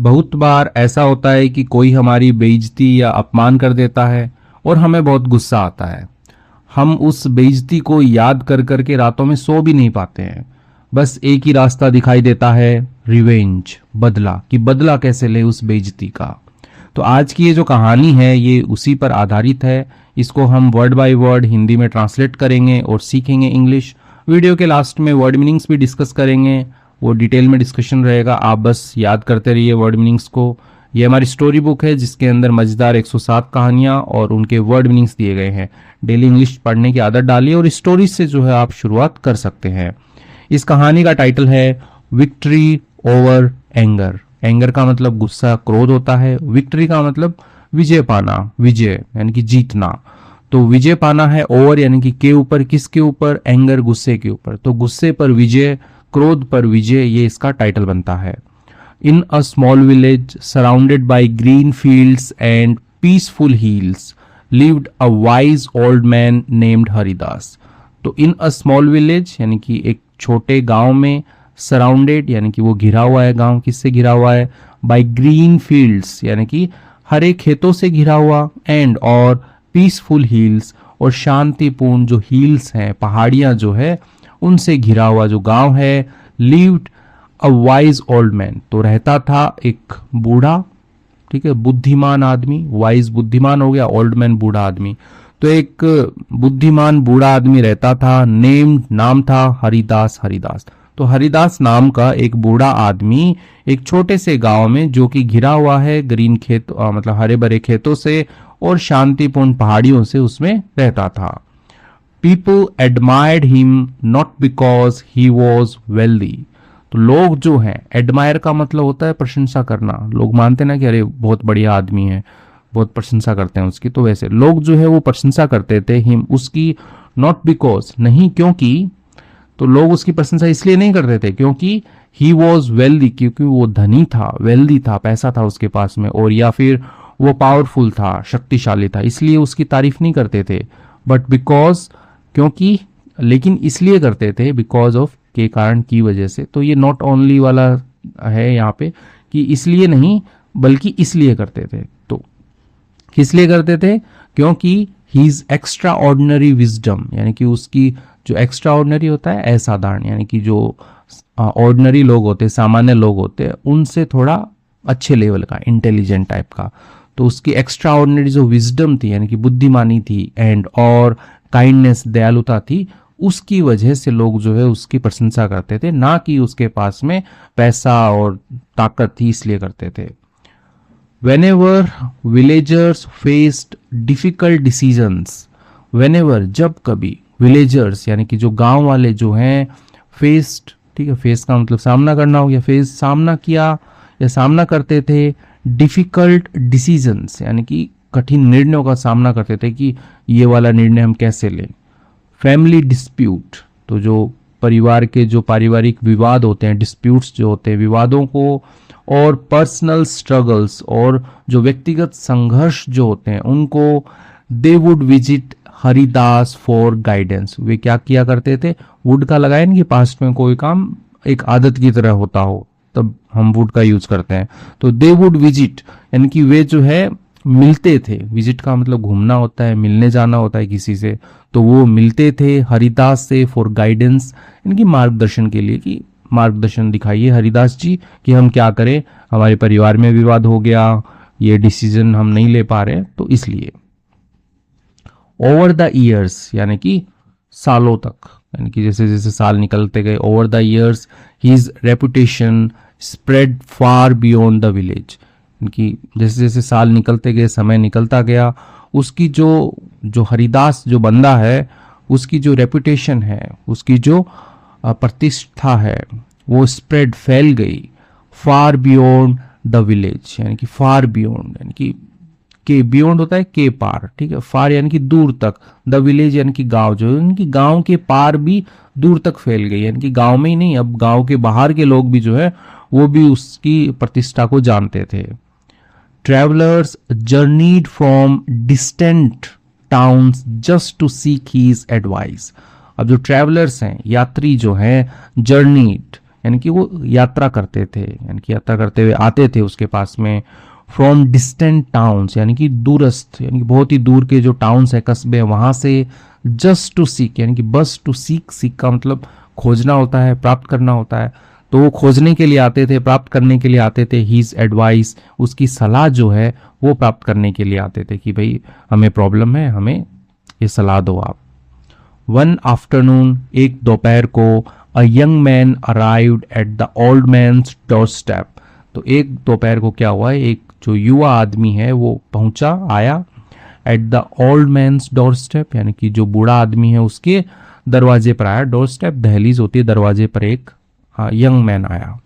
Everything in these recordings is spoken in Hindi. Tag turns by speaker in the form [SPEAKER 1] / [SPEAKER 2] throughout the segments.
[SPEAKER 1] बहुत बार ऐसा होता है कि कोई हमारी बेइज्जती या अपमान कर देता है और हमें बहुत गुस्सा आता है। हम उस बेइज्जती को याद कर कर के रातों में सो भी नहीं पाते हैं। बस एक ही रास्ता दिखाई देता है, रिवेंज, बदला, कि बदला कैसे ले उस बेइज्जती का। तो आज की ये जो कहानी है ये उसी पर आधारित है। इसको हम वर्ड बाय वर्ड हिंदी में ट्रांसलेट करेंगे और सीखेंगे इंग्लिश। वीडियो के लास्ट में वर्ड मीनिंग्स भी डिस्कस करेंगे, वो डिटेल में डिस्कशन रहेगा। आप बस याद करते रहिए वर्ड मीनिंग्स को। ये हमारी स्टोरी बुक है जिसके अंदर मजेदार 107 कहानियां और उनके वर्ड मीनिंग्स दिए गए हैं। डेली इंग्लिश पढ़ने की आदत डालिए और स्टोरी से जो है आप शुरुआत कर सकते हैं। इस कहानी का टाइटल है विक्ट्री ओवर एंगर। एंगर का मतलब गुस्सा, क्रोध होता है। विक्ट्री का मतलब विजय पाना, विजय यानी कि जीतना। तो विजय पाना है ओवर यानी कि के ऊपर, किसके ऊपर? एंगर, गुस्से के ऊपर। तो गुस्से पर विजय, क्रोध पर विजय, ये इसका टाइटल बनता है। In a small village surrounded by green fields and peaceful hills lived a wise old man named Haridas. तो इन अ स्मॉल विलेज यानी कि एक छोटे गांव में, सराउंडेड यानी कि वो घिरा हुआ है, गांव किससे घिरा हुआ है? बाय ग्रीन फील्ड्स यानी कि हरे खेतों से घिरा हुआ, एंड और पीसफुल हिल्स और शांतिपूर्ण जो हिल्स हैं, पहाड़ियां जो है उनसे घिरा हुआ जो गांव है। Lived a wise old man, तो रहता था एक बूढ़ा, ठीक है, बुद्धिमान आदमी। वाइज बुद्धिमान हो गया, ओल्ड मैन बूढ़ा आदमी। तो एक बुद्धिमान बूढ़ा आदमी रहता था, नेम्ड नाम था हरिदास। हरिदास तो हरिदास नाम का एक बूढ़ा आदमी एक छोटे से गांव में जो कि घिरा हुआ है ग्रीन खेत मतलब हरे भरे खेतों से और शांतिपूर्ण पहाड़ियों से, उसमें रहता था। People admired him not because he was wealthy. तो लोग जो हैं, एडमायर का मतलब होता है प्रशंसा करना। लोग मानते ना कि अरे बहुत बढ़िया आदमी है, बहुत प्रशंसा करते हैं उसकी। तो वैसे लोग जो है वो प्रशंसा करते थे हिम, उसकी, नॉट बिकॉज नहीं क्योंकि। तो लोग उसकी प्रशंसा इसलिए नहीं करते थे क्योंकि ही वॉज वेल्दी, क्योंकि वो धनी था, वेल्दी था, पैसा था उसके पास में, और या फिर वो पावरफुल था, शक्तिशाली था, इसलिए उसकी तारीफ नहीं करते थे। बट बिकॉज, क्योंकि, लेकिन इसलिए करते थे, बिकॉज ऑफ, के कारण, की वजह से। तो ये नॉट ओनली वाला है यहाँ पे कि इसलिए नहीं बल्कि इसलिए करते थे। तो किस लिए करते थे? क्योंकि हीज एक्स्ट्रा ऑर्डिनरी विजडम यानी कि उसकी जो एक्स्ट्रा ऑर्डिनरी होता है असाधारण, यानी कि जो ऑर्डिनरी लोग होते हैं, सामान्य लोग होते हैं, उनसे थोड़ा अच्छे लेवल का, इंटेलिजेंट टाइप का। तो उसकी एक्स्ट्रा ऑर्डिनरी जो विजडम थी यानी कि बुद्धिमानी थी, एंड और काइंडनेस, दयालुता थी, उसकी वजह से लोग जो है उसकी प्रशंसा करते थे, ना कि उसके पास में पैसा और ताकत थी इसलिए करते थे। Whenever villagers faced difficult decisions, whenever, जब कभी, villagers यानी कि जो गांव वाले जो हैं, faced, ठीक है, फेस का मतलब सामना करना हो गया, फेस सामना किया या सामना करते थे, डिफिकल्ट डिसीजंस यानी कि कठिन निर्णयों का सामना करते थे कि ये वाला निर्णय हम कैसे लें। फैमिली डिस्प्यूट, तो जो परिवार के जो पारिवारिक विवाद होते हैं, डिस्प्यूट्स जो होते हैं, विवादों को, और पर्सनल स्ट्रगल्स और जो व्यक्तिगत संघर्ष जो होते हैं उनको, they would visit Haridas for guidance. वे क्या किया करते थे? वुड का लगाए ना कि पास्ट में कोई काम एक आदत की तरह होता हो तब हम वुड का यूज करते हैं। तो दे वुड विजिट यानी कि वे जो है मिलते थे। विजिट का मतलब घूमना होता है, मिलने जाना होता है किसी से। तो वो मिलते थे हरिदास से फॉर गाइडेंस यानी कि मार्गदर्शन के लिए, कि मार्गदर्शन दिखाइए हरिदास जी कि हम क्या करें, हमारे परिवार में विवाद हो गया, ये डिसीजन हम नहीं ले पा रहे, तो इसलिए। ओवर द ईयर्स यानी कि सालों तक, यानी कि जैसे जैसे साल निकलते गए, over the years his reputation spread far beyond the village. कि जैसे जैसे साल निकलते गए, समय निकलता गया, उसकी जो हरिदास जो बंदा है, उसकी जो रेपुटेशन है, उसकी जो प्रतिष्ठा है, वो स्प्रेड, फैल गई, फार बियॉन्ड द विलेज यानी कि फार बियॉन्ड यानी कि के बियॉन्ड होता है के पार, ठीक है, फार यानी कि दूर तक, द विलेज यानी कि गांव, जो यानी कि गांव के पार भी दूर तक फैल गई, यानी कि गांव में ही नहीं, अब गांव के बाहर के लोग भी जो है वो भी उसकी प्रतिष्ठा को जानते थे। Travellers journeyed from distant towns just to seek his advice. अब जो ट्रेवलर्स हैं, यात्री जो हैं, जर्नीड यानी कि वो यात्रा करते थे, यानी कि यात्रा करते हुए आते थे उसके पास में। फ्रॉम डिस्टेंट टाउन्स, यानी कि दूरस्थ, यानी कि बहुत ही दूर के जो टाउन्स है, कस्बे, वहां से। जस्ट टू सीक, यानी कि बस टू सीक, सीक का मतलब खोजना होता है, प्राप्त करना होता है। तो वो खोजने के लिए आते थे, प्राप्त करने के लिए आते थे। हीज एडवाइस, उसकी सलाह जो है वो प्राप्त करने के लिए आते थे कि भाई हमें प्रॉब्लम है, हमें ये सलाह दो आप। वन आफ्टरनून, एक दोपहर को, a young man arrived at the old man's doorstep. तो एक दोपहर को क्या हुआ, एक जो युवा आदमी है वो पहुंचा, आया, at the old man's doorstep, यानी कि जो बूढ़ा आदमी है उसके दरवाजे पर आया। डोर स्टेप दहलीज होती है, दरवाजे पर एक यंग मैन आया।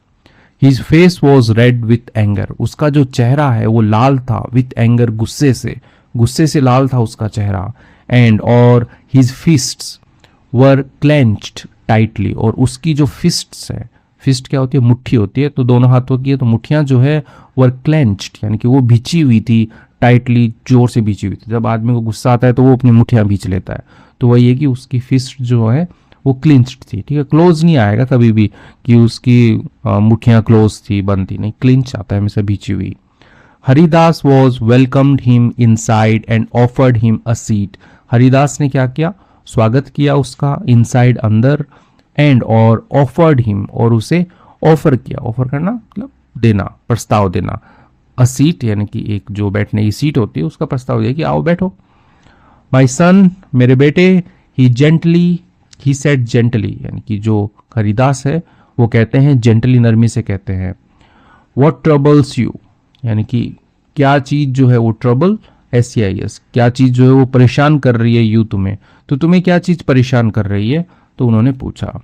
[SPEAKER 1] His face was red with anger, उसका जो चेहरा है वो लाल था, विथ एंगर, गुस्से से लाल था उसका चेहरा। एंड और हिज फिस्ट्स वर क्लेंच्ड टाइटली, और उसकी जो फिस्ट्स है, फिस्ट क्या होती है, मुट्ठी होती है, तो दोनों हाथों की है, तो मुट्ठियां जो है वर क्लेंच्ड, यानी कि वो भिंची हुई थी, टाइटली, जोर से भिंची हुई थी। जब आदमी को गुस्सा आता है तो वो अपनी मुट्ठियां भींच लेता है, तो वही है कि उसकी फिस्ट जो है वो क्लिंच्ड थी। ठीक है, क्लोज नहीं आएगा कभी भी कि उसकी मुट्ठियां क्लोज थी, बंद थी, नहीं, क्लिंच आता है हमेशा भिंची हुई। Haridas was welcomed him inside and offered him a seat, Haridas ने क्या किया, स्वागत किया उसका, इनसाइड, अंदर, एंड और ऑफर्ड हिम, और उसे ऑफर किया, ऑफर करना मतलब देना, प्रस्ताव देना, अ सीट यानी कि एक जो बैठने की सीट होती है उसका प्रस्ताव दिया कि आओ बैठो। माई सन, मेरे बेटे, ही सेड जेंटली, यानी कि जो हरिदास है वो कहते हैं जेंटली, नरमी से कहते हैं। व्हाट ट्रबल्स यू, यानी कि क्या चीज जो है वो, ट्रबल, SEIS, क्या चीज जो है वो परेशान कर रही है यू तुम्हें, तो तुम्हें क्या चीज परेशान कर रही है, तो उन्होंने पूछा।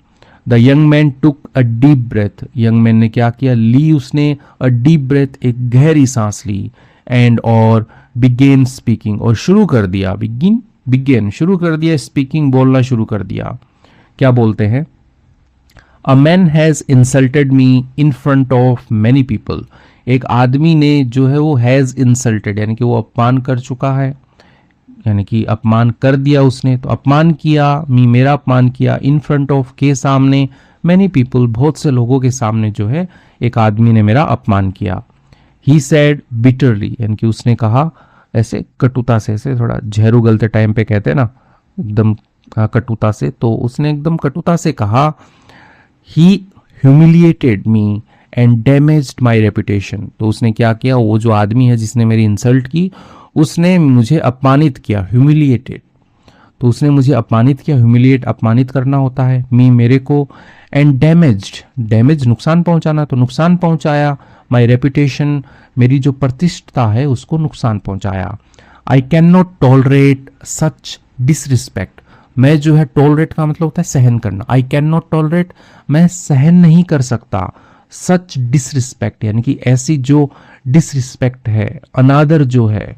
[SPEAKER 1] The young man took a deep breath, young man ने क्या किया, ली उसने, अ डीप ब्रेथ, एक गहरी सांस ली, एंड और बिगेन स्पीकिंग, और शुरू कर दिया, बिगेन शुरू कर दिया, स्पीकिंग बोलना शुरू कर दिया। क्या बोलते हैं, a man has insulted me in front of many people, एक आदमी ने जो है वो हैज इंसल्टेड, यानी कि वो अपमान कर चुका है, यानी कि अपमान कर दिया उसने, तो अपमान किया, मेरा अपमान किया, इन फ्रंट ऑफ, के सामने, मैनी पीपल, बहुत से लोगों के सामने जो है एक आदमी ने मेरा अपमान किया। ही सैड बिटरली, यानी कि उसने कहा ऐसे कटुता से, ऐसे थोड़ा जहरू गलते टाइम पे कहते हैं ना, एकदम कटुता से, तो उसने एकदम कटुता से कहा। He humiliated me and damaged my reputation, तो उसने क्या किया, वो जो आदमी है जिसने मेरी इंसल्ट की उसने मुझे अपमानित किया, ह्यूमिलिएटेड, तो उसने मुझे अपमानित किया, ह्यूमिलिएट अपमानित करना होता है, मेरे को, एंड डैमेज नुकसान पहुंचाना, तो नुकसान पहुंचाया, माई रेपुटेशन, मेरी जो प्रतिष्ठा है उसको नुकसान पहुंचाया। I can not tolerate such disrespect, मैं जो है, टॉलरेट का मतलब होता है सहन करना, आई कैन नॉट टॉलरेट, मैं सहन नहीं कर सकता, सच डिसरिस्पेक्ट, यानी कि ऐसी जो डिसरिस्पेक्ट है, अनादर जो है,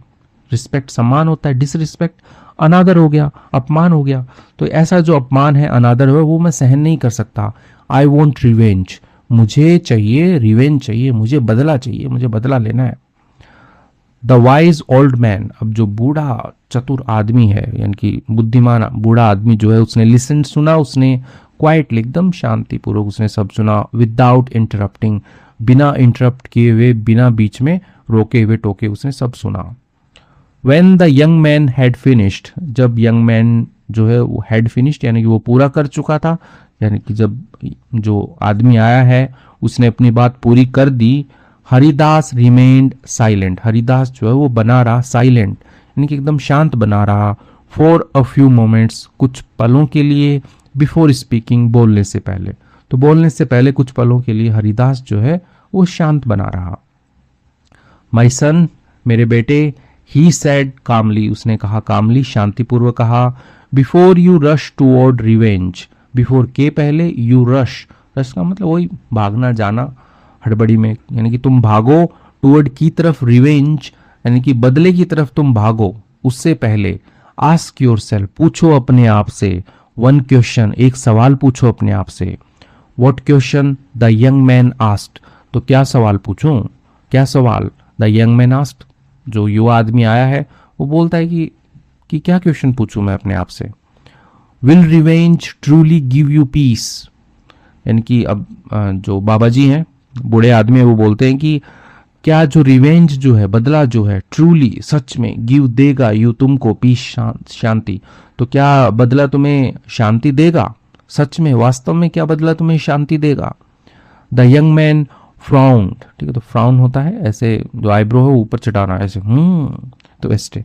[SPEAKER 1] रिस्पेक्ट सम्मान होता है, डिसरिस्पेक्ट अनादर हो गया, अपमान हो गया, तो ऐसा जो अपमान है, अनादर है, वो मैं सहन नहीं कर सकता। आई वॉन्ट रिवेंज, मुझे चाहिए रिवेंज, चाहिए मुझे, बदला चाहिए, मुझे बदला लेना है। द वाइज ओल्ड मैन, अब जो बूढ़ा चतुर आदमी है, यानी कि बुद्धिमान बूढ़ा आदमी जो है, उसने लिसन, सुना उसने, क्वाइटली, एकदम शांतिपूर्वक उसने सब सुना, विदाउट इंटरप्टिंग, बिना इंटरप्ट किए हुए, बिना बीच में रोके हुए टोके, उसने सब सुना। When the young man had finished, जब यंग मैन जो है वो हैड फिनिश्ड, यानी कि वो पूरा कर चुका था, यानी कि जब जो आदमी आया है उसने अपनी बात पूरी कर दी। हरिदास रिमेन्ड साइलेंट, हरिदास जो है वो बना रहा साइलेंट, यानी कि एकदम शांत बना रहा। फॉर अ फ्यू मोमेंट्स, कुछ पलों के लिए, बिफोर स्पीकिंग, बोलने से पहले, तो बोलने से पहले कुछ पलों के लिए हरिदास जो है वो शांत बना रहा। माई सन, मेरे बेटे, ही सैड कामली, उसने कहा कामली, शांतिपूर्वक कहा। Before you rush toward revenge, before के पहले, यू रश, रश का मतलब वही भागना, जाना हड़बड़ी में, यानी कि तुम भागो, टूवर्ड की तरफ, रिवेंज यानी कि बदले की तरफ तुम भागो, उससे पहले आस्क योर सेल्फ, पूछो अपने आप से, वन क्वेश्चन, एक सवाल पूछो अपने आप से। What question, the young man asked, तो क्या सवाल पूछूं, क्या सवाल, द यंग मैन आस्क्ड, जो युवा आदमी आया है वो बोलता है कि क्या क्वेश्चन पूछूं मैं अपने आप से। Will revenge truly give you peace, यानी कि अब जो बाबा जी हैं, बूढ़े आदमी है, वो बोलते हैं कि क्या जो रिवेंज जो है, बदला जो है, ट्रूली सच में गिव देगा यू तुमको पीस, शांति। तो क्या बदला तुम्हें शांति देगा? सच में, वास्तव में क्या बदला तुम्हें शांति देगा? द यंग मैन फ्राउंड, ठीक है, तो फ्राउन होता है ऐसे, जो आईब्रो है ऊपर चढ़ाना ऐसे, तो ऐसे।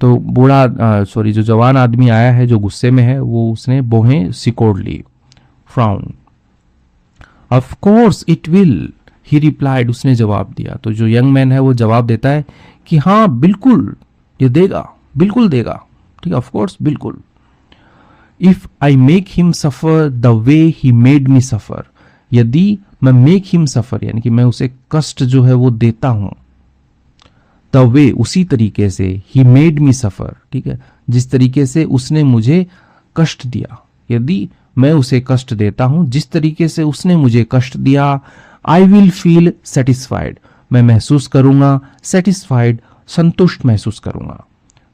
[SPEAKER 1] तो बूढ़ा सॉरी जो जवान आदमी आया है, जो गुस्से में है, वो उसने बोहें सिकोड़ ली, frown. Of course it will, he replied, उसने जवाब दिया। तो जो यंग मैन है वो जवाब देता है कि हाँ बिल्कुल ये देगा, बिल्कुल देगा, ठीक है, ऑफ कोर्स, बिल्कुल। If I make him suffer the way he made me suffer, यदि मैं मेक हिम सफर यानी कि मैं उसे कष्ट जो है वो देता हूं, द वे उसी तरीके से, ही मेड मी सफर, ठीक है, जिस तरीके से उसने मुझे कष्ट दिया, यदि मैं उसे कष्ट देता हूं जिस तरीके से उसने मुझे कष्ट दिया, आई विल फील सेटिस्फाइड, मैं महसूस करूंगा, सेटिस्फाइड, संतुष्ट महसूस करूंगा।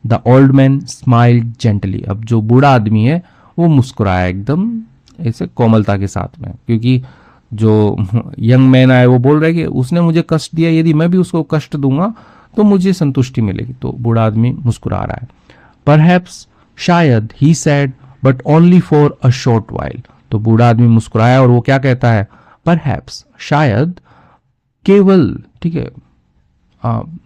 [SPEAKER 1] The old man smiled gently, अब जो बूढ़ा आदमी है वो मुस्कुराया एकदम ऐसे कोमलता के साथ में, क्योंकि जो यंग मैन आया वो बोल रहा है कि उसने मुझे कष्ट दिया, यदि मैं भी उसको कष्ट दूंगा तो मुझे संतुष्टि मिलेगी। तो बूढ़ा आदमी मुस्कुरा रहा है। परहैप्स, शायद, he said, but only for a short while, तो बूढ़ा आदमी मुस्कुराया और वो क्या कहता है? परहैप्स, शायद, केवल, ठीक है,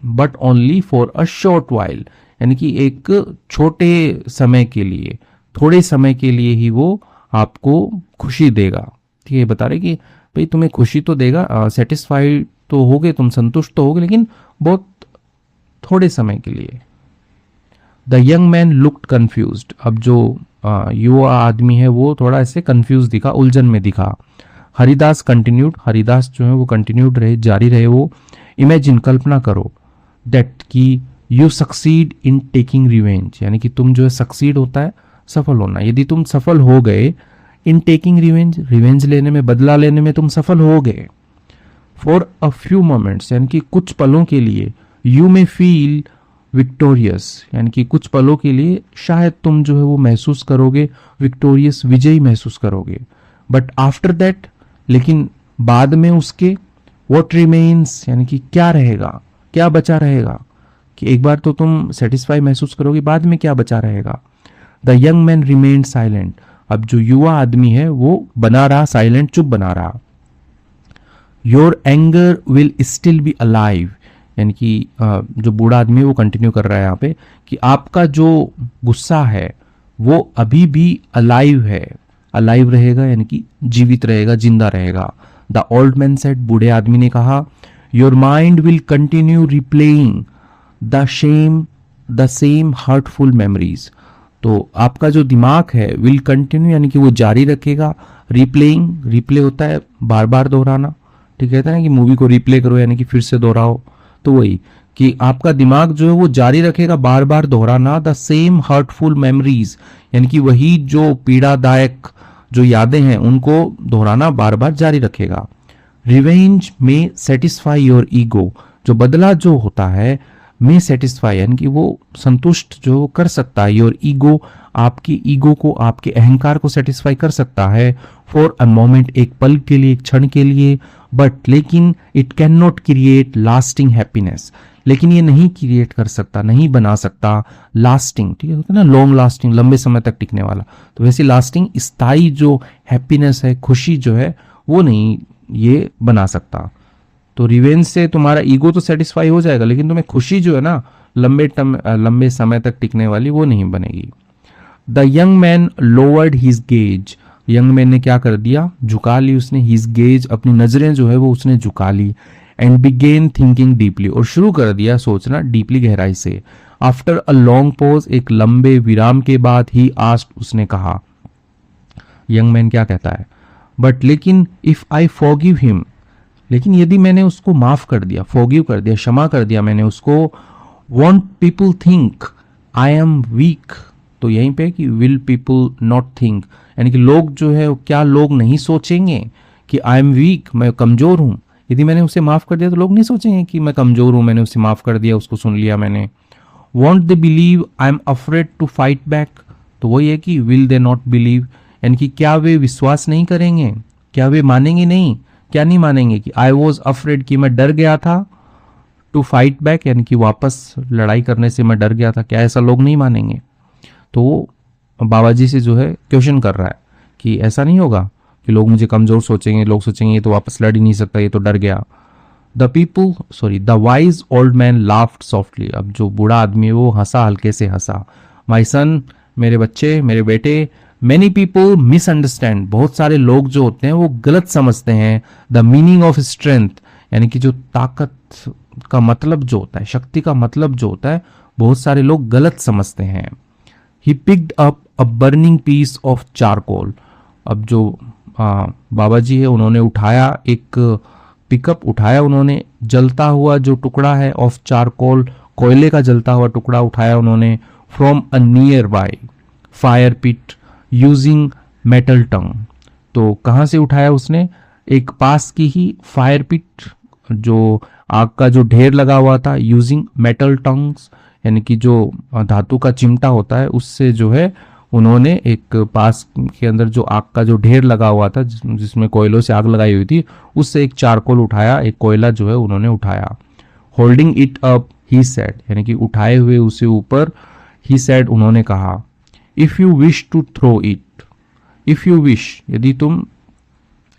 [SPEAKER 1] but only for a short while, यानी कि एक छोटे समय के लिए, थोड़े समय के लिए ही वो आपको खुशी देगा। ठीक है, बता रहे कि भाई तुम्हें खुशी तो देगा, सेटिस्फाइड तो होगे तुम, संतुष्ट तो होगे, लेकिन बहुत थोड़े समय के लिए। The young man looked confused, अब जो युवा आदमी है वो थोड़ा ऐसे कंफ्यूज दिखा, उलझन में दिखा। हरिदास कंटिन्यूड, हरिदास जो है वो कंटिन्यूड रहे, जारी रहे वो, इमेजिन, कल्पना करो, दैट कि you succeed in taking revenge, यानी कि तुम जो है सक्सीड होता है सफल होना, यदि तुम सफल हो गए इन टेकिंग रिवेंज, रिवेंज लेने में, बदला लेने में तुम सफल हो गए। फॉर अ फ्यू मोमेंट्स, यानी कि कुछ पलों के लिए, यू मे फील विक्टोरियस, यानी कि कुछ पलों के लिए शायद तुम जो है वो महसूस करोगे विक्टोरियस, विजयी महसूस करोगे। बट आफ्टर दैट, लेकिन बाद में उसके, व्हाट रिमेन्स, यानी कि क्या रहेगा, क्या बचा रहेगा, कि एक बार तो तुम सेटिस्फाई महसूस करोगे, बाद में क्या बचा रहेगा। The young man remained silent, अब जो युवा आदमी है वो बना रहा साइलेंट, चुप बना रहा। Your anger will still be alive, यानी कि जो बूढ़ा आदमी है वो कंटिन्यू कर रहा है यहाँ पे कि आपका जो गुस्सा है वो अभी भी अलाइव है, अलाइव रहेगा, यानी कि जीवित रहेगा, जिंदा रहेगा। द ओल्ड मैन सेड, बूढ़े आदमी ने कहा, your mind will continue replaying the same hurtful memories, तो आपका जो दिमाग है विल कंटिन्यू, यानी कि वो जारी रखेगा, रिप्लेइंग, रिप्ले होता है बार बार दोहराना, ठीक है ना, कि मूवी को रिप्ले करो यानी कि फिर से दोहराओ, तो वही कि आपका दिमाग जो है वो जारी रखेगा बार बार दोहराना, द सेम हर्टफुल मेमोरीज, यानी कि वही जो पीड़ादायक जो यादें हैं उनको दोहराना बार बार जारी रखेगा। रिवेंज में सेटिस्फाई योर ईगो, जो बदला जो होता है में सेटिस्फाई, यानी कि वो संतुष्ट जो कर सकता है, योर ईगो, आपकी ईगो को, आपके अहंकार को सेटिस्फाई कर सकता है। फॉर अ मोमेंट, एक पल के लिए, एक क्षण के लिए, बट लेकिन it can not create lasting happiness, लेकिन ये नहीं क्रिएट कर सकता, नहीं बना सकता लास्टिंग, ठीक है, होता है ना लॉन्ग लास्टिंग, लंबे समय तक टिकने वाला, तो वैसी लास्टिंग स्थायी जो हैप्पीनेस है, खुशी जो है वो नहीं ये बना सकता। तो रिवेंज से तुम्हारा ईगो तो सेटिस्फाई हो जाएगा, लेकिन तुम्हें खुशी जो है ना लंबे समय तक टिकने वाली, वो नहीं बनेगी। The young man lowered his gaze, young man ने क्या कर दिया, झुका ली उसने, हिज गेज, अपनी नजरें जो है वो उसने झुका ली। एंड बिगेन थिंकिंग डीपली, और शुरू कर दिया सोचना डीपली, गहराई से। आफ्टर अ लॉन्ग पॉज, एक लंबे विराम के बाद, ही आस्क्ड, उसने कहा, यंग मैन क्या कहता है, बट लेकिन इफ आई फॉरगिव हिम, लेकिन यदि मैंने उसको माफ कर दिया, फॉरगिव कर दिया, क्षमा कर दिया मैंने उसको, want people think I am weak, तो यहीं पे कि विल पीपल नॉट थिंक, यानी कि लोग जो है क्या लोग नहीं सोचेंगे कि आई एम वीक, मैं कमजोर हूं। यदि मैंने उसे माफ कर दिया तो लोग नहीं सोचेंगे कि मैं कमजोर हूं, मैंने उसे माफ कर दिया, उसको सुन लिया मैंने। Won't they believe I am afraid to fight back, तो वही है कि विल दे नॉट बिलीव, यानी कि क्या वे विश्वास नहीं करेंगे, क्या वे मानेंगे? नहीं। क्या नहीं मानेंगे? कि आई वॉज अफ्रेड, कि मैं डर गया था, टू फाइट बैक यानी कि वापस लड़ाई करने से मैं डर गया था। क्या ऐसा लोग नहीं मानेंगे? तो वो बाबा जी से जो है क्वेश्चन कर रहा है कि ऐसा नहीं होगा कि लोग मुझे कमजोर सोचेंगे, लोग सोचेंगे ये तो वापस लड़ ही नहीं सकता, ये तो डर गया। The wise old man laughed softly. अब जो बूढ़ा आदमी है वो हंसा, हल्के से हंसा। माई सन, मेरे बच्चे, मेरे बेटे, मैनी पीपल मिसअंडरस्टैंड, बहुत सारे लोग जो होते हैं वो गलत समझते हैं द मीनिंग ऑफ स्ट्रेंथ, यानी कि जो ताकत का मतलब जो होता है, शक्ति का मतलब जो होता है, बहुत सारे लोग गलत समझते हैं। He picked up a burning piece of charcoal. अब जो बाबा जी है उन्होंने उठाया, एक पिकअप उठाया उन्होंने, जलता हुआ जो टुकड़ा है ऑफ चारकोल, कोयले का जलता हुआ टुकड़ा उठाया उन्होंने, from a nearby fire pit using metal tong. तो कहाँ से उठाया उसने? एक पास की ही फायर पिट, जो आग का जो ढेर लगा हुआ था, यूजिंग मेटल टंग्स यानी कि जो धातु का चिमटा होता है उससे जो है उन्होंने एक पास के अंदर जो आग का जो ढेर लगा हुआ था जिसमें कोयलों से आग लगाई हुई थी, उससे एक चारकोल उठाया, एक कोयला जो है उन्होंने उठाया। Holding it up he said, यानी कि उठाए हुए उसे ऊपर, ही सेड उन्होंने कहा, if you wish to throw it, if you wish यदि तुम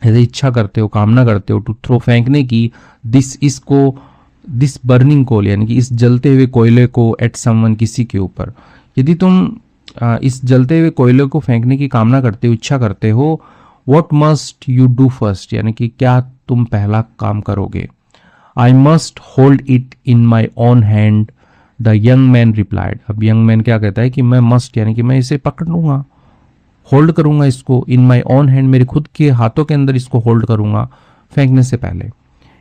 [SPEAKER 1] यदि इच्छा करते हो, कामना करते हो, टू थ्रो फेंकने की, दिस बर्निंग कोल यानी कि इस जलते हुए कोयले को, एट समवन किसी के ऊपर, यदि तुम इस जलते हुए कोयले को फेंकने की कामना करते हो, इच्छा करते हो, what must you do first, यानी कि क्या तुम पहला काम करोगे? I must hold it in my own hand, the young man replied. अब यंग मैन क्या कहता है कि मैं मस्ट यानी कि मैं इसे पकड़ लूंगा, होल्ड करूंगा इसको, इन माई ओन हैंड मेरे खुद के हाथों के अंदर इसको होल्ड करूंगा फेंकने से पहले।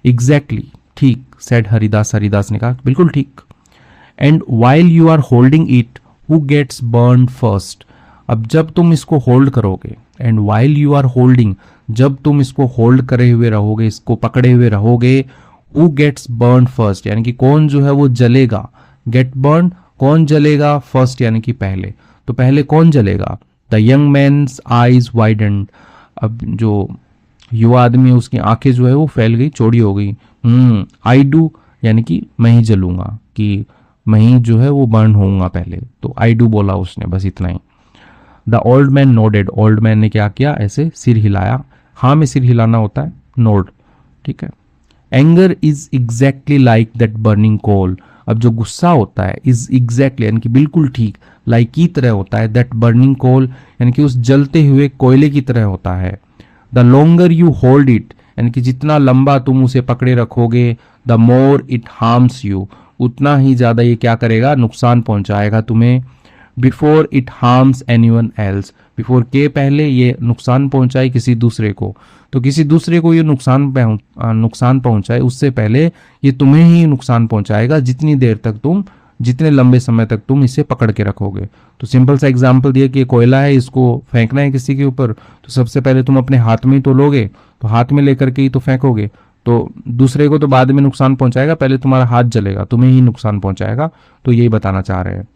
[SPEAKER 1] एग्जैक्टली, ठीक, सेड हरिदास, हरिदास ने कहा बिल्कुल ठीक। And while you are holding it, who gets burn first. अब जब तुम इसको होल्ड करोगे, and while you are holding, जब तुम इसको होल्ड करे हुए रहोगे, इसको पकड़े हुए रहोगे, हु गेट्स बर्न फर्स्ट यानी कि कौन जो है वो जलेगा, गेट बर्न कौन जलेगा, फर्स्ट यानी कि पहले, तो पहले कौन जलेगा? The young man's eyes widened. अब जो युवा आदमी है उसकी आंखें जो है वो फैल गई, चौड़ी हो गई। आई डू यानी कि मैं ही जलूंगा, कि मैं ही जो है वो बर्न होऊंगा पहले, तो आई डू बोला उसने, बस इतना ही। The old man nodded, old man ने क्या किया? ऐसे सिर हिलाया, हाँ में सिर हिलाना होता है, नोड, ठीक है। Anger is exactly like that burning coal. अब जो गुस्सा होता है, इज एग्जैक्टली यानी कि बिल्कुल ठीक, लाइक की तरह होता है, दैट बर्निंग कोल यानी कि उस जलते हुए कोयले की तरह होता है। The longer you hold it यानी कि जितना लंबा तुम उसे पकड़े रखोगे, the more it harms you, उतना ही ज्यादा ये क्या करेगा? नुकसान पहुंचाएगा तुम्हें। Before it harms anyone else, before के पहले ये नुकसान पहुंचाए किसी दूसरे को, तो किसी दूसरे को ये नुकसान पहुंचाए उससे पहले ये तुम्हें ही नुकसान पहुंचाएगा, जितनी देर तक तुम, जितने लंबे समय तक तुम इसे पकड़ के रखोगे। तो सिंपल सा एग्जांपल दिया कि ये कोयला है, इसको फेंकना है किसी के ऊपर, तो सबसे पहले तुम अपने हाथ में ही तो लोगे, तो हाथ में लेकर के ही तो फेंकोगे, तो दूसरे को तो बाद में नुकसान पहुंचाएगा, पहले तुम्हारा हाथ जलेगा, तुम्हें ही नुकसान पहुंचाएगा। तो यही बताना चाह रहे हैं।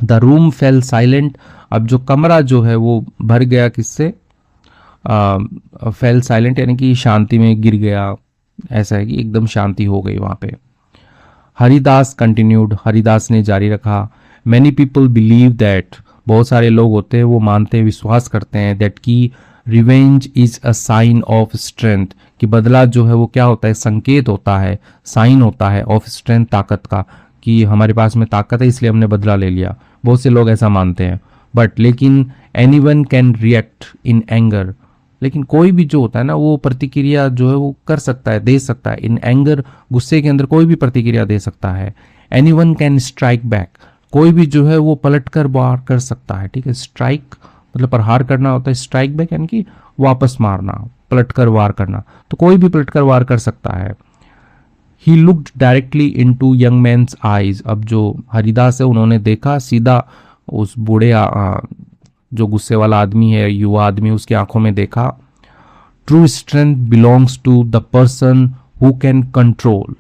[SPEAKER 1] The room fail silent. अब जो कमरा जो है वो भर गया किससे? फेल साइलेंट यानी कि शांति में गिर गया, ऐसा है कि एकदम शांति हो गई वहां पे। हरिदास कंटिन्यूड, हरिदास ने जारी रखा, मैनी पीपल बिलीव दैट, बहुत सारे लोग होते हैं वो मानते हैं, विश्वास करते हैं, दैट की revenge is a sign of strength, कि बदला जो है वो क्या होता है? संकेत होता है, साइन होता है ऑफ स्ट्रेंथ, ताकत का, कि हमारे पास में ताकत है इसलिए हमने बदला ले लिया। बहुत से लोग ऐसा मानते हैं। बट लेकिन anyone can react in anger, लेकिन कोई भी जो होता है ना वो प्रतिक्रिया जो है वो कर सकता है, दे सकता है। इन एंगर, गुस्से के अंदर कोई भी प्रतिक्रिया दे सकता है। एनीवन कैन स्ट्राइक बैक, कोई भी जो है वो पलट कर वार कर सकता है, ठीक है। स्ट्राइक मतलब प्रहार करना होता है, स्ट्राइक बैक यानी कि वापस मारना, पलट कर वार करना, तो कोई भी पलट कर वार कर सकता है। He looked directly into young man's eyes. अब जो हरिदास है उन्होंने देखा सीधा उस बूढ़े जो गुस्से वाला आदमी है, युवा आदमी, उसकी आंखों में देखा। True strength belongs to the person who can control.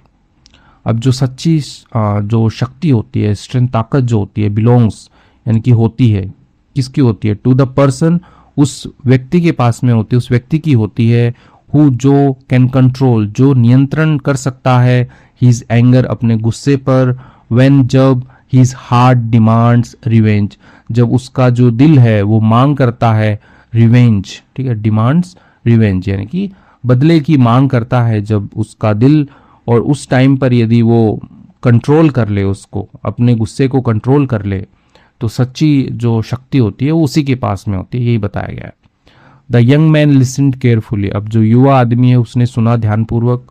[SPEAKER 1] अब जो सच्ची जो शक्ति होती है, स्ट्रेंथ ताकत जो होती है, बिलोंग्स यानी कि होती है, किसकी होती है? टू द पर्सन उस व्यक्ति के पास में होती है, उस व्यक्ति की होती है, हु जो कैन कंट्रोल, जो नियंत्रण कर सकता है हिज एंगर, अपने गुस्से पर, व्हेन जब हिज हार्ट डिमांड्स रिवेंज, जब उसका जो दिल है वो मांग करता है रिवेंज, ठीक है, डिमांड्स रिवेंज यानी कि बदले की मांग करता है जब उसका दिल, और उस टाइम पर यदि वो कंट्रोल कर ले, उसको अपने गुस्से को कंट्रोल कर ले, तो सच्ची जो शक्ति होती है वो उसी के पास में होती है, यही बताया गया है। The young man listened carefully, अब जो युवा आदमी है उसने सुना ध्यानपूर्वक।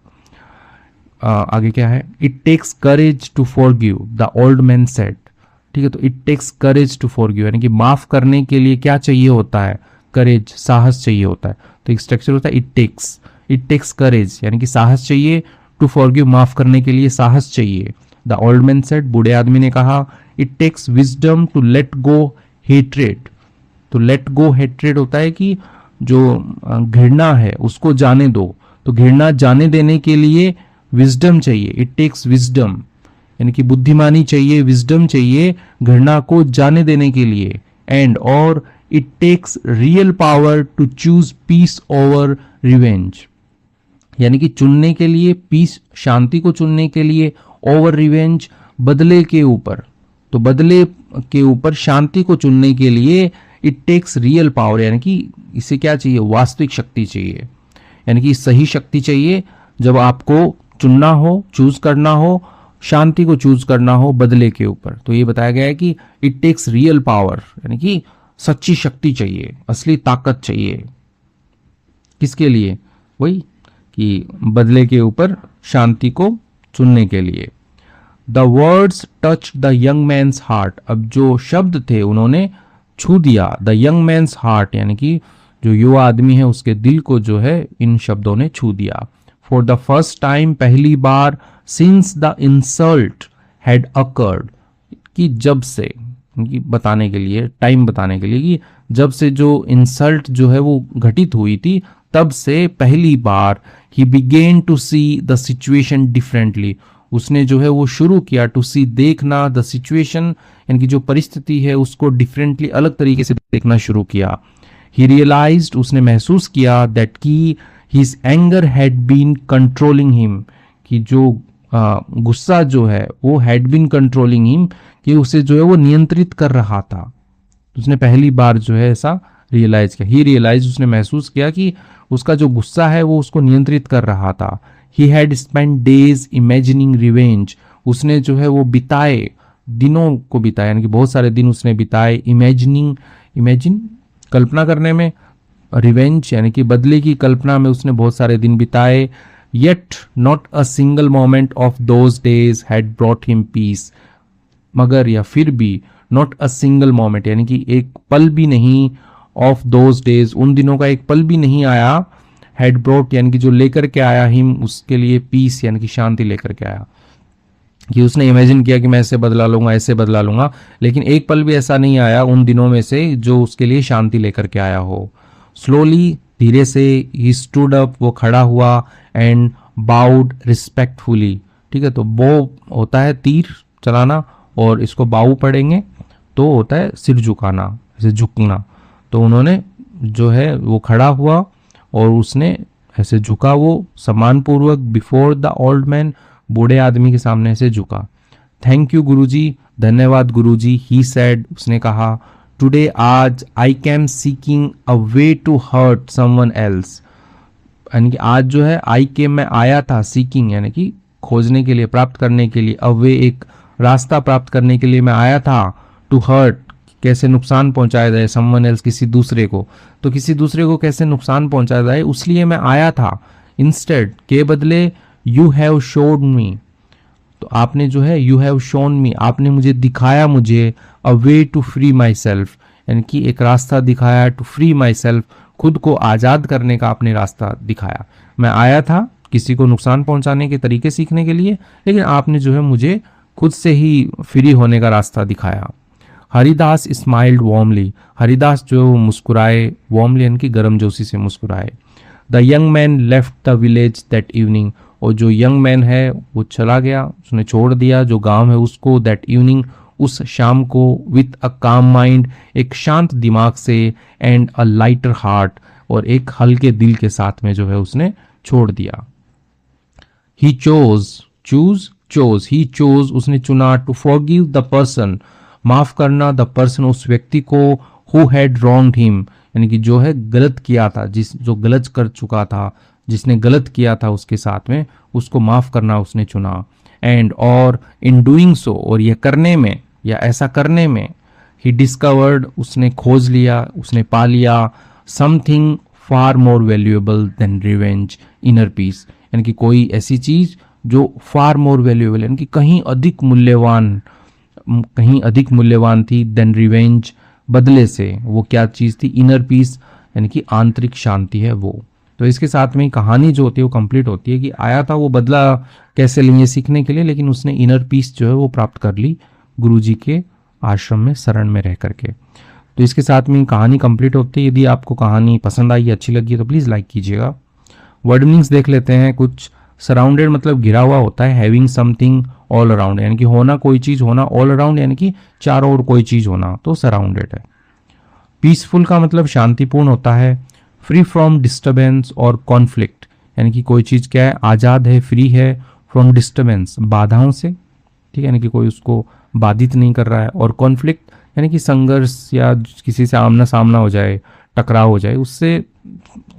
[SPEAKER 1] आगे क्या है, it takes courage to forgive the old man said, ठीक है, तो it takes courage to forgive यानी कि माफ करने के लिए क्या चाहिए होता है, करेज, साहस चाहिए होता है। तो एक स्ट्रक्चर होता है इट टेक्स करेज यानी कि साहस चाहिए, टू फॉरगिव माफ करने के लिए साहस चाहिए। द ओल्ड मैन सेड, बूढ़े आदमी ने कहा, it takes wisdom to let go hatred, तो लेट गो हेट्रेड होता है कि जो घृणा है उसको जाने दो, तो घृणा जाने देने के लिए विजडम चाहिए, इट टेक्स विजडम यानी कि बुद्धिमानी चाहिए, विजडम चाहिए घृणा को जाने देने के लिए। एंड और it takes real power to choose peace over revenge यानी कि चुनने के लिए पीस, शांति को चुनने के लिए, ओवर रिवेंज बदले के ऊपर, तो बदले के ऊपर शांति को चुनने के लिए इट टेक्स रियल पावर यानी कि इसे क्या चाहिए, वास्तविक शक्ति चाहिए, यानी कि सही शक्ति चाहिए जब आपको चुनना हो, चूज करना हो, शांति को चूज करना हो बदले के ऊपर। तो ये बताया गया है कि इट टेक्स रियल पावर यानी कि सच्ची शक्ति चाहिए, असली ताकत चाहिए, किसके लिए, वही कि बदले के ऊपर शांति को चुनने के लिए। The words touch the young man's heart, अब जो शब्द थे उन्होंने छू दिया द यंग मैन्स हार्ट यानी कि जो युवा आदमी है उसके दिल को जो है इन शब्दों ने छू दिया। फॉर द फर्स्ट टाइम, पहली बार, since the insult had occurred, कि जब से, कि बताने के लिए, टाइम बताने के लिए कि जब से जो इंसल्ट जो है वो घटित हुई थी, तब से पहली बार he began to see the situation differently, उसने जो है वो शुरू किया टू सी, देखना, द सिचुएशन यानी कि जो परिस्थिति है उसको डिफरेंटली, अलग तरीके से देखना शुरू किया। ही रियलाइज्ड, उसने महसूस किया, दैट की his anger had been controlling him, कि जो गुस्सा जो है वो हैड बीन कंट्रोलिंग हिम, कि उसे जो है वो नियंत्रित कर रहा था। उसने पहली बार जो है ऐसा रियलाइज किया, ही रियलाइज, उसने महसूस किया कि उसका जो गुस्सा है वो उसको नियंत्रित कर रहा था। He had spend days imagining revenge, उसने जो है वो बिताए, दिनों को बिताया यानी कि बहुत सारे दिन उसने बिताए, इमेजिन कल्पना करने में, रिवेंज यानी कि बदले की कल्पना में उसने बहुत सारे दिन बिताए। Yet not a single moment of those days had brought him peace, मगर या फिर भी, नॉट अ सिंगल मोमेंट यानी कि एक पल भी नहीं, ऑफ दोज डेज उन दिनों का एक पल भी नहीं आया, हैड ब्रॉट यानी कि जो लेकर के आया, हिम उसके लिए, पीस यानी कि शांति लेकर के आया, कि उसने इमेजिन किया कि मैं ऐसे बदला लूंगा, ऐसे बदला लूंगा, लेकिन एक पल भी ऐसा नहीं आया उन दिनों में से जो उसके लिए शांति लेकर के आया हो। स्लोली, धीरे से, ही स्टूड अप, वो खड़ा हुआ, एंड बाउड रिस्पेक्टफुली, ठीक है, तो बो होता है तीर चलाना और इसको बाऊ पढ़ेंगे तो होता है सिर झुकाना, ऐसे झुकना, तो उन्होंने जो है वो खड़ा हुआ और उसने ऐसे झुका, वो सम्मानपूर्वक, बिफोर द ओल्ड मैन, बूढ़े आदमी के सामने से झुका। थैंक यू गुरुजी, धन्यवाद गुरुजी, ही सेड, उसने कहा, टुडे, आज, I came seeking a way to hurt someone else, यानी कि आज जो है आई केम, मैं आया था, सीकिंग यानी कि खोजने के लिए, प्राप्त करने के लिए, अ वे एक रास्ता प्राप्त करने के लिए मैं आया था, टू हर्ट कैसे नुकसान पहुंचाया जाए, समवन एल्स किसी दूसरे को, तो किसी दूसरे को कैसे नुकसान पहुंचाया जाए उसलिए मैं आया था। इंस्टेड के बदले, यू हैव शोड मी, तो आपने जो है, यू हैव शोन मी, आपने मुझे दिखाया, मुझे, a way to free myself यानी कि एक रास्ता दिखाया, टू फ्री माई सेल्फ, खुद को आज़ाद करने का आपने रास्ता दिखाया। मैं आया था किसी को नुकसान पहुंचाने के तरीके सीखने के लिए, लेकिन आपने जो है मुझे खुद से ही फ्री होने का रास्ता दिखाया। हरिदास स्माइल्ड वार्मली, हरिदास जो है वो मुस्कुराए, वार्मली यानी कि गर्मजोशी से मुस्कुराए। The young man left the village that evening, और जो यंग मैन है वो चला गया, उसने छोड़ दिया जो गांव है उसको, दैट इवनिंग, उस शाम को विथ अ काम माइंड, एक शांत दिमाग से, एंड अ लाइटर हार्ट, और एक हल्के दिल के साथ में जो है उसने छोड़ दिया। ही चोज, उसने चुना, टू फॉरगिव द पर्सन, माफ करना, द पर्सन, उस व्यक्ति को, हु हैड रॉन्ग्ड हिम, यानी कि जो है गलत किया था, जो गलत कर चुका था, जिसने गलत किया था उसके साथ में, उसको माफ करना उसने चुना। एंड और इन डूइंग सो, और यह करने में या ऐसा करने में, ही डिस्कवर्ड, उसने खोज लिया, उसने पा लिया, something far more valuable than revenge, inner peace, यानी कि कोई ऐसी चीज जो फार मोर वैल्यूएबल, यानी कि कहीं अधिक मूल्यवान थी, देन रिवेंज, बदले से। वो क्या चीज थी? इनर पीस, यानी कि आंतरिक शांति है वो। तो इसके साथ में कहानी जो होती है वो कंप्लीट होती है कि आया था वो बदला कैसे लेंगे सीखने के लिए, लेकिन उसने इनर पीस जो है वो प्राप्त कर ली गुरुजी के आश्रम में शरण में रह करके। तो इसके साथ में कहानी कंप्लीट होती है। यदि आपको कहानी पसंद आई, अच्छी लगी, तो प्लीज़ लाइक कीजिएगा। वर्ड मीनिंग्स देख लेते हैं कुछ। सराउंडेड मतलब घिरा हुआ होता है, हैविंग समथिंग ऑल अराउंड, यानी कि होना, कोई चीज होना, ऑल अराउंड यानी कि चारों ओर कोई चीज होना, तो सराउंडेड है। पीसफुल का मतलब शांतिपूर्ण होता है। फ्री फ्रॉम डिस्टर्बेंस और कॉन्फ्लिक्ट, यानी कि कोई चीज क्या है? आजाद है, फ्री है, फ्रॉम डिस्टर्बेंस, बाधाओं से, ठीक है, यानी कि कोई उसको बाधित नहीं कर रहा है। और कॉन्फ्लिक्ट यानी कि संघर्ष या किसी से आमना सामना हो जाए, टकराव हो जाए, उससे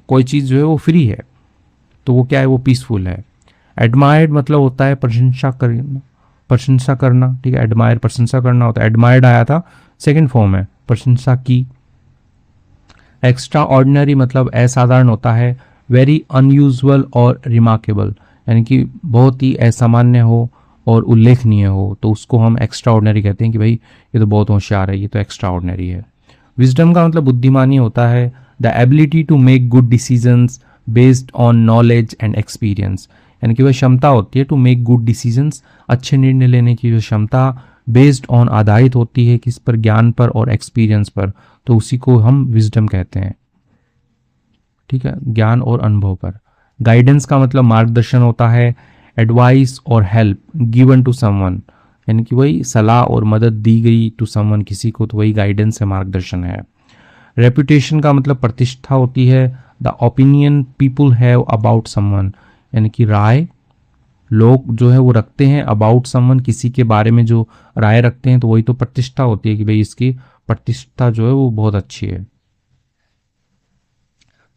[SPEAKER 1] कोई चीज जो है वो फ्री है, तो वो क्या है? वो पीसफुल है। एडमायर्ड मतलब होता है प्रशंसा करना, ठीक है, एडमायर प्रशंसा करना होता है। एडमायर्ड आया था, सेकंड फॉर्म है, प्रशंसा की। एक्स्ट्रा ऑर्डिनरी मतलब असाधारण होता है। वेरी अनयूजुअल और रिमार्केबल, यानी कि बहुत ही असामान्य हो और उल्लेखनीय हो, तो उसको हम एक्स्ट्रा ऑर्डिनरी कहते हैं कि भाई ये तो बहुत होशियार है, ये तो एक्स्ट्रा ऑर्डिनरी है। विजडम का मतलब बुद्धिमानी होता है। The ability to make good decisions based on knowledge and experience, यानी कि वह क्षमता होती है टू मेक गुड डिसीजंस, अच्छे निर्णय लेने की जो क्षमता बेस्ड ऑन आधारित होती है किस पर? ज्ञान पर और एक्सपीरियंस पर, तो उसी को हम विजडम कहते हैं, ठीक है, ज्ञान और अनुभव पर। गाइडेंस का मतलब मार्गदर्शन होता है। एडवाइस और हेल्प गिवन टू समवन, यानी कि वही सलाह और मदद दी गई टू समवन, किसी को, तो वही गाइडेंस है, मार्गदर्शन है। रेपुटेशन का मतलब प्रतिष्ठा होती है। The opinion people have about someone, यानी कि राय लोग जो है वो रखते हैं अबाउट समवन, किसी के बारे में जो राय रखते हैं, तो वही तो प्रतिष्ठा होती है कि भाई इसकी प्रतिष्ठा जो है वो बहुत अच्छी है।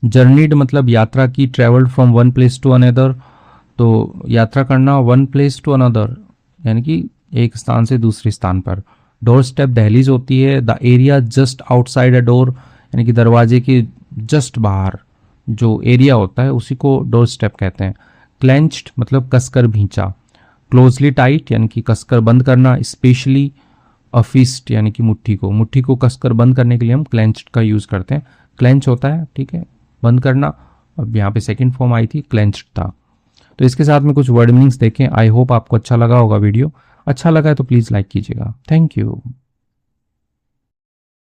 [SPEAKER 1] जर्नीड मतलब यात्रा की। Travelled from one place to another, तो यात्रा करना, वन प्लेस टू अनदर यानी कि एक स्थान से दूसरे स्थान पर। डोर स्टेप दहलीज होती है। The area just outside a door, यानी कि दरवाजे के जस्ट बाहर जो एरिया होता है उसी को डोर स्टेप कहते हैं। क्लेंच्ड मतलब कसकर भींचा। क्लोजली टाइट यानी कि कसकर बंद करना। स्पेशली अ फिस्ट यानी कि मुट्ठी को कसकर बंद करने के लिए हम क्लेंच्ड का यूज करते हैं। क्लेंच होता है, ठीक है, बंद करना। अब यहाँ पे सेकंड फॉर्म आई थी, क्लेंच्ड था। तो इसके साथ में कुछ वर्ड मीनिंग्स देखें। आई होप आपको अच्छा लगा होगा वीडियो। अच्छा लगा है तो प्लीज़ लाइक कीजिएगा। Thank you.